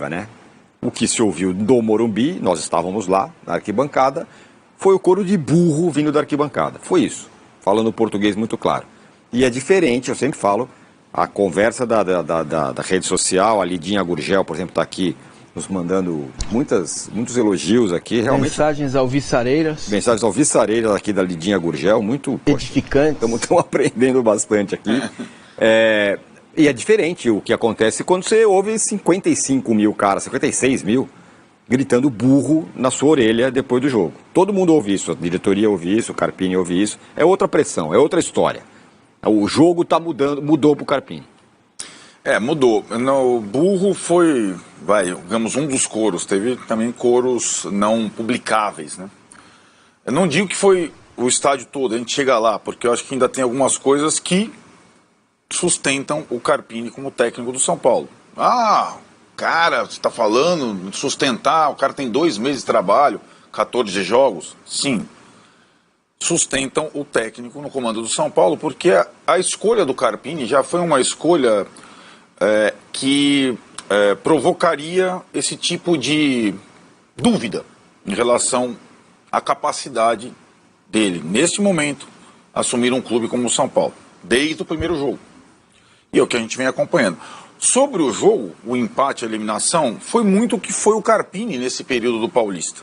coletiva, né? O que se ouviu do Morumbi, nós estávamos lá, na arquibancada, foi o coro de burro vindo da arquibancada. Foi isso, falando português muito claro. E é diferente, eu sempre falo, a conversa da rede social, a Lidinha Gurgel, por exemplo, está aqui nos mandando muitos elogios aqui. Realmente, mensagens alvissareiras. Mensagens alvissareiras aqui da Lidinha Gurgel, muito edificantes. Estamos aprendendo bastante aqui. E é diferente o que acontece quando você ouve 55 mil caras, 56 mil, gritando burro na sua orelha depois do jogo. Todo mundo ouve isso, a diretoria ouve isso, o Carpini ouve isso. É outra pressão, é outra história. O jogo está mudando, mudou para o Carpini. Mudou. O burro foi, digamos, um dos coros. Teve também coros não publicáveis, né? Eu não digo que foi o estádio todo, a gente chega lá, porque eu acho que ainda tem algumas coisas que sustentam o Carpini como técnico do São Paulo. Cara, você está falando de sustentar, o cara tem 2 meses de trabalho, 14 jogos. Sim, sustentam o técnico no comando do São Paulo, porque a escolha do Carpini já foi uma escolha que provocaria esse tipo de dúvida em relação à capacidade dele, neste momento, assumir um clube como o São Paulo, desde o primeiro jogo. E é o que a gente vem acompanhando. Sobre o jogo, o empate, a eliminação, foi muito o que foi o Carpini nesse período do Paulista.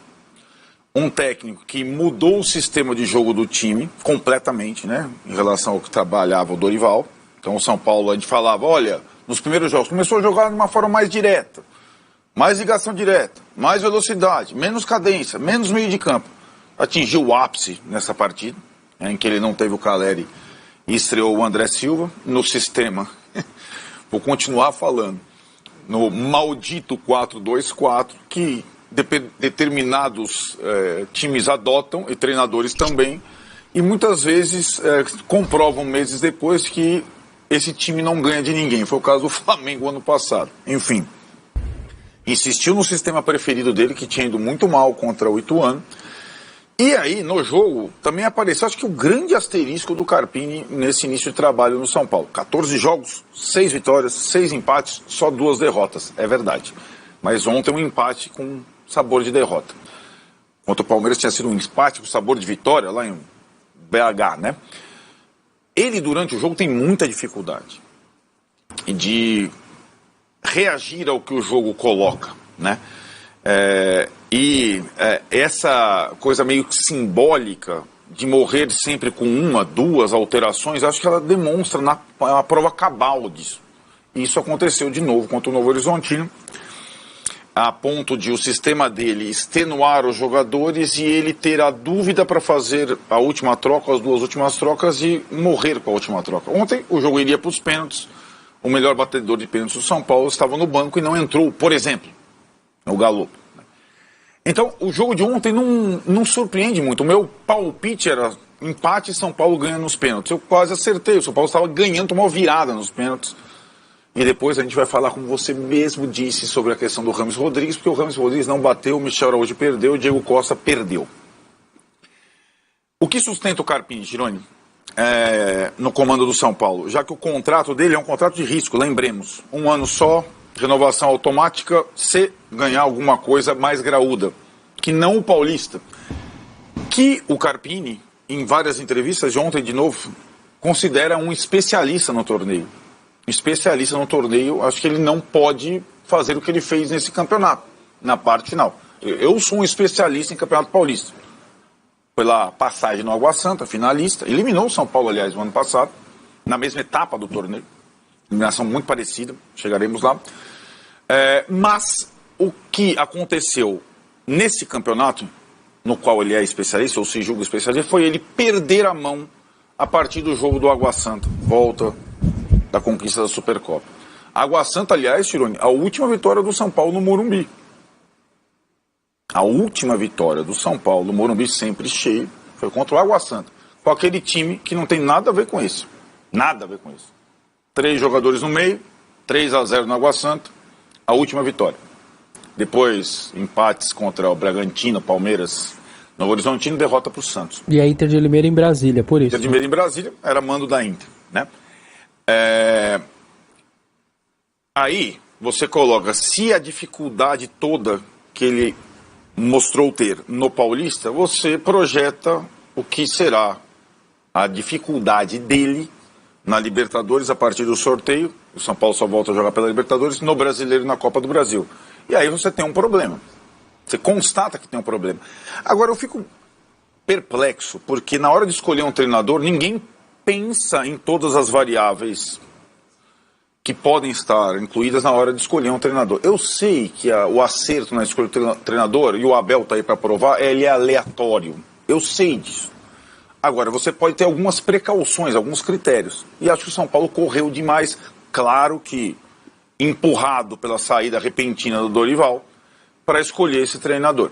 Um técnico que mudou o sistema de jogo do time completamente, né, em relação ao que trabalhava o Dorival. Então o São Paulo, a gente falava, olha, nos primeiros jogos começou a jogar de uma forma mais direta, mais ligação direta, mais velocidade, menos cadência, menos meio de campo. Atingiu o ápice nessa partida, em que ele não teve o Caleri e estreou o André Silva no sistema. Vou continuar falando, no maldito 4-2-4, que determinados times adotam, e treinadores também, e muitas vezes comprovam meses depois que esse time não ganha de ninguém. Foi o caso do Flamengo ano passado. Enfim, insistiu no sistema preferido dele, que tinha ido muito mal contra o Ituano. E aí, no jogo, também apareceu, acho que o grande asterisco do Carpini nesse início de trabalho no São Paulo. 14 jogos, 6 vitórias, 6 empates, só 2 derrotas. É verdade. Mas ontem um empate com sabor de derrota. Contra o Palmeiras tinha sido um empate com sabor de vitória, lá em BH, né? Ele, durante o jogo, tem muita dificuldade de reagir ao que o jogo coloca, né? Essa coisa meio que simbólica de morrer sempre com 1, 2 alterações, acho que ela demonstra uma prova cabal disso. E isso aconteceu de novo contra o Novo Horizontino, a ponto de o sistema dele extenuar os jogadores e ele ter a dúvida para fazer a última troca, as 2 últimas trocas, e morrer com a última troca. Ontem o jogo iria para os pênaltis, o melhor batedor de pênaltis do São Paulo estava no banco e não entrou, por exemplo, o Galo. Então o jogo de ontem não surpreende muito. O meu palpite era empate e São Paulo ganha nos pênaltis. Eu quase acertei, o São Paulo estava ganhando, tomou virada nos pênaltis. E depois a gente vai falar, como você mesmo disse, sobre a questão do Rames Rodrigues, porque o Rames Rodrigues não bateu, o Michel Araújo perdeu, o Diego Costa perdeu. O que sustenta o Carpini, Gironi, no comando do São Paulo? Já que o contrato dele é um contrato de risco, lembremos. 1 ano só, renovação automática, se ganhar alguma coisa mais graúda, que não o Paulista. Que o Carpini, em várias entrevistas de ontem de novo, considera um especialista no torneio. Especialista no torneio, acho que ele não pode fazer o que ele fez nesse campeonato, na parte final. Eu sou um especialista em Campeonato Paulista. Pela passagem no Água Santa, finalista, eliminou o São Paulo, aliás, no ano passado, na mesma etapa do torneio. Eliminação muito parecida, chegaremos lá. Mas o que aconteceu nesse campeonato, no qual ele é especialista, ou se julga especialista, foi ele perder a mão a partir do jogo do Água Santa. Volta da conquista da Supercopa. Água Santa, aliás, Tironi, a última vitória do São Paulo no Morumbi. A última vitória do São Paulo no Morumbi, sempre cheio, foi contra o Água Santa. Com aquele time que não tem nada a ver com isso. Nada a ver com isso. 3 jogadores no meio, 3-0 no Água Santa, a última vitória. Depois, empates contra o Bragantino, Palmeiras, Novo Horizontino, derrota para o Santos. E a Inter de Limeira em Brasília, por isso. Inter de Limeira em Brasília, era mando da Inter, né? Aí, você coloca, se a dificuldade toda que ele mostrou ter no Paulista, você projeta o que será a dificuldade dele na Libertadores a partir do sorteio. O São Paulo só volta a jogar pela Libertadores, no Brasileiro e na Copa do Brasil. E aí você tem um problema. Você constata que tem um problema. Agora eu fico perplexo, porque na hora de escolher um treinador, ninguém pensa em todas as variáveis que podem estar incluídas na hora de escolher um treinador. Eu sei que o acerto na escolha do treinador, e o Abel está aí para provar, ele é aleatório. Eu sei disso. Agora, você pode ter algumas precauções, alguns critérios. E acho que o São Paulo correu demais. Claro que empurrado pela saída repentina do Dorival para escolher esse treinador.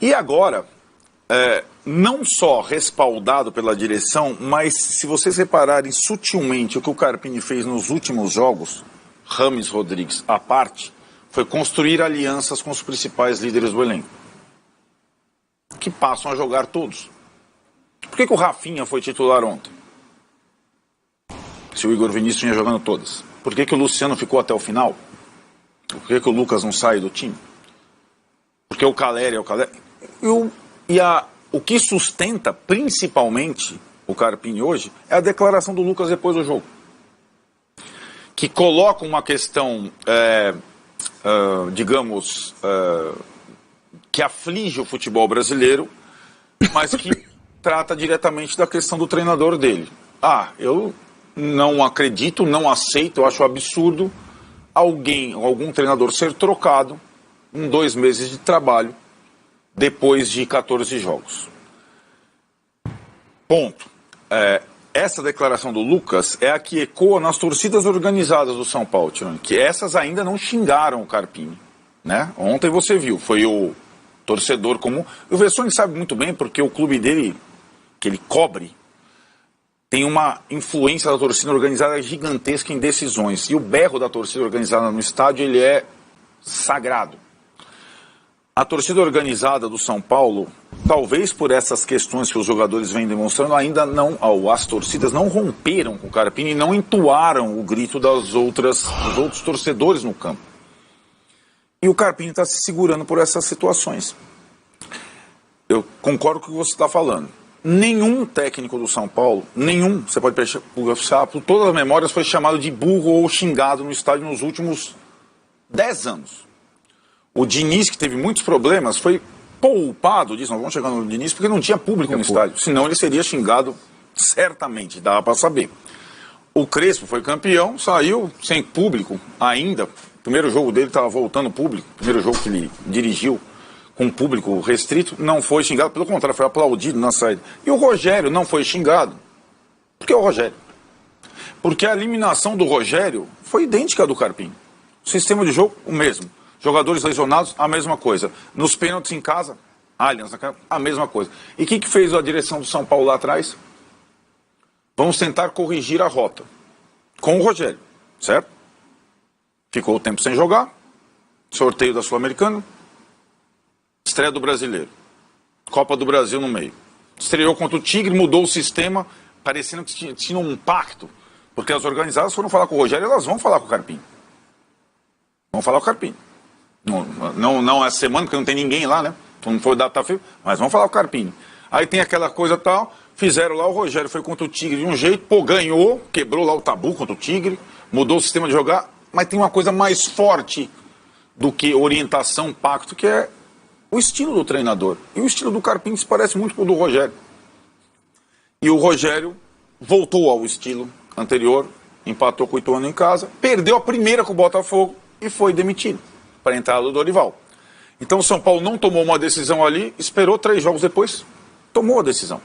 E agora, não só respaldado pela direção, mas se vocês repararem sutilmente o que o Carpini fez nos últimos jogos, Rames Rodrigues à parte, foi construir alianças com os principais líderes do elenco, que passam a jogar todos. Por que o Rafinha foi titular ontem? Se o Igor Vinícius vinha jogando todas. Por que o Luciano ficou até o final? Por que o Lucas não sai do time? Porque o Caleri é o Caleri. O que sustenta principalmente o Carpini hoje é a declaração do Lucas depois do jogo, que coloca uma questão, digamos, que aflige o futebol brasileiro, mas que trata diretamente da questão do treinador dele. Eu não acredito, não aceito, eu acho absurdo algum treinador ser trocado em 2 meses de trabalho depois de 14 jogos. Ponto. Essa declaração do Lucas é a que ecoa nas torcidas organizadas do São Paulo, Tirone, que essas ainda não xingaram o Carpini, né? Ontem você viu, foi o torcedor comum. O Vessone sabe muito bem, porque o clube dele, que ele cobre, tem uma influência da torcida organizada gigantesca em decisões. E o berro da torcida organizada no estádio, ele é sagrado. A torcida organizada do São Paulo, talvez por essas questões que os jogadores vêm demonstrando, ainda não, as torcidas não romperam com o Carpini e não entoaram o grito dos outros torcedores no campo. E o Carpini está se segurando por essas situações. Eu concordo com o que você está falando. Nenhum técnico do São Paulo, você pode puxar por todas as memórias, foi chamado de burro ou xingado no estádio nos últimos 10 anos. O Diniz, que teve muitos problemas, foi poupado disso, nós vamos chegar no Diniz, porque não tinha público no estádio, senão ele seria xingado certamente, dava para saber. O Crespo foi campeão, saiu sem público ainda, o primeiro jogo dele estava voltando público, o primeiro jogo que ele dirigiu com público restrito, não foi xingado, pelo contrário, foi aplaudido na saída. E o Rogério não foi xingado. Por que o Rogério? Porque a eliminação do Rogério foi idêntica à do Carpini. O sistema de jogo, o mesmo. Jogadores lesionados, a mesma coisa. Nos pênaltis em casa, Allianz, a mesma coisa. E o que fez a direção do São Paulo lá atrás? Vamos tentar corrigir a rota. Com o Rogério, certo? Ficou o tempo sem jogar, sorteio da Sul-Americana, estreia do Brasileiro, Copa do Brasil no meio. Estreou contra o Tigre, mudou o sistema, parecendo que tinha um pacto. Porque as organizadas foram falar com o Rogério, elas vão falar com o Carpini. Vão falar com o Carpini. Não essa semana, porque não tem ninguém lá, né? Não foi data feia, mas vamos falar com o Carpini. Aí tem aquela coisa tal, fizeram lá, o Rogério foi contra o Tigre de um jeito, ganhou, quebrou lá o tabu contra o Tigre, mudou o sistema de jogar, mas tem uma coisa mais forte do que orientação, pacto, que é o estilo do treinador. E o estilo do Carpini se parece muito com o do Rogério. E o Rogério voltou ao estilo anterior, empatou com o Ituano em casa, perdeu a primeira com o Botafogo e foi demitido para a entrada do Dorival. Então o São Paulo não tomou uma decisão ali, esperou 3 jogos depois, tomou a decisão.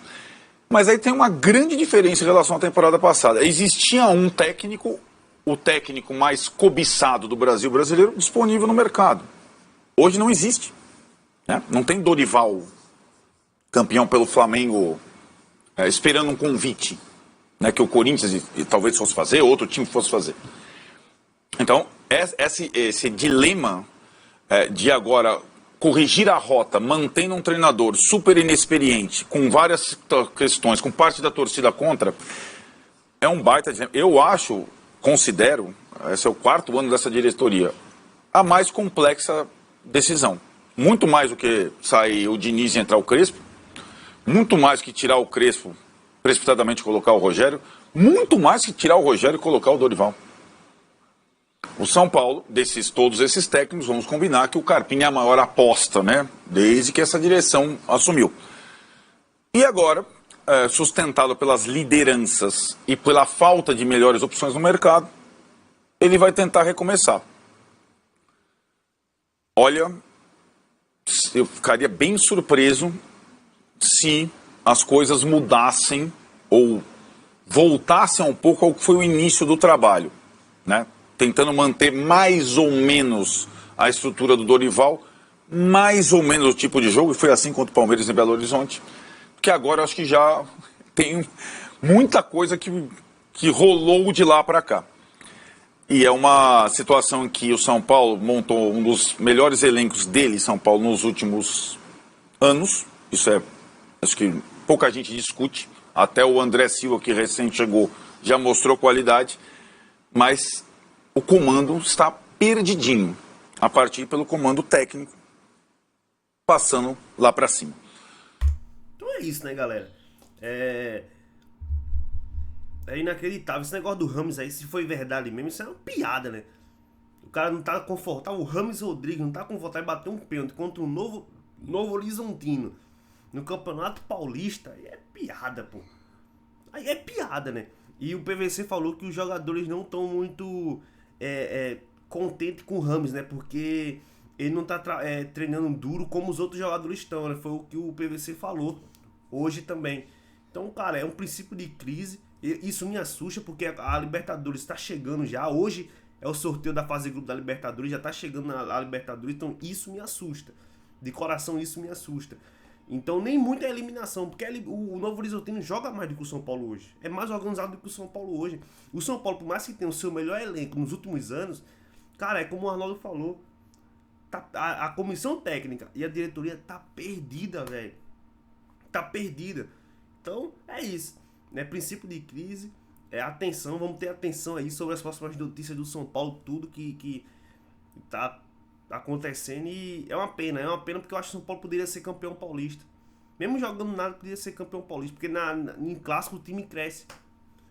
Mas aí tem uma grande diferença em relação à temporada passada. Existia um técnico, o técnico mais cobiçado do Brasil brasileiro, disponível no mercado. Hoje não existe. Né? Não tem Dorival, campeão pelo Flamengo, esperando um convite, né, que o Corinthians talvez fosse fazer, outro time fosse fazer. Então, esse dilema de agora corrigir a rota, mantendo um treinador super inexperiente, com várias questões, com parte da torcida contra, é um baita dilema. Eu acho, considero, esse é o 4º ano dessa diretoria, a mais complexa decisão. Muito mais do que sair o Diniz e entrar o Crespo, muito mais que tirar o Crespo, precipitadamente colocar o Rogério, muito mais que tirar o Rogério e colocar o Dorival. O São Paulo, todos esses técnicos, vamos combinar que o Carpini é a maior aposta, né? Desde que essa direção assumiu. E agora, sustentado pelas lideranças e pela falta de melhores opções no mercado, ele vai tentar recomeçar. Olha, eu ficaria bem surpreso se as coisas mudassem ou voltassem um pouco ao que foi o início do trabalho, né? Tentando manter mais ou menos a estrutura do Dorival, mais ou menos o tipo de jogo, e foi assim contra o Palmeiras em Belo Horizonte, porque agora eu acho que já tem muita coisa que rolou de lá para cá. E é uma situação em que o São Paulo montou um dos melhores elencos dele, São Paulo, nos últimos anos. Isso acho que pouca gente discute, até o André Silva, que recém chegou, já mostrou qualidade, mas o comando está perdidinho, a partir pelo comando técnico, passando lá para cima. Então é isso, né, galera? É inacreditável. Esse negócio do Rames aí, se foi verdade mesmo, isso é uma piada, né? O cara não tá confortável, o Rames Rodrigues não tá confortável em bater um pênalti contra o Novo Horizontino no Campeonato Paulista. Aí é piada, pô. Aí é piada, né? E o PVC falou que os jogadores não estão muito contentes com o Rames, né? Porque ele não tá treinando duro como os outros jogadores estão, né? Foi o que o PVC falou hoje também. Então, cara, é um princípio de crise. Isso me assusta porque a Libertadores está chegando já. Hoje é o sorteio da fase de grupo da Libertadores, já tá chegando na Libertadores. Então isso me assusta. De coração isso me assusta. Então nem muito é eliminação, porque o Novo Horizontino joga mais do que o São Paulo hoje. É mais organizado do que o São Paulo hoje. O São Paulo, por mais que tenha o seu melhor elenco nos últimos anos, cara, é como o Arnaldo falou. A comissão técnica e a diretoria tá perdida, velho. Tá perdida. Então é isso, né? Princípio de crise, atenção, vamos ter atenção aí sobre as próximas notícias do São Paulo, tudo que tá acontecendo. E é uma pena porque eu acho que o São Paulo poderia ser campeão paulista. Mesmo jogando nada, poderia ser campeão paulista, porque em clássico o time cresce.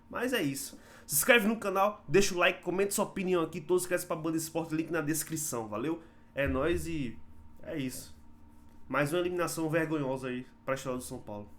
Mas é isso. Se inscreve no canal, deixa o like, comenta sua opinião aqui, todos crescem pra Banda Esporte, link na descrição, valeu? É nóis e é isso. Mais uma eliminação vergonhosa aí pra história do São Paulo.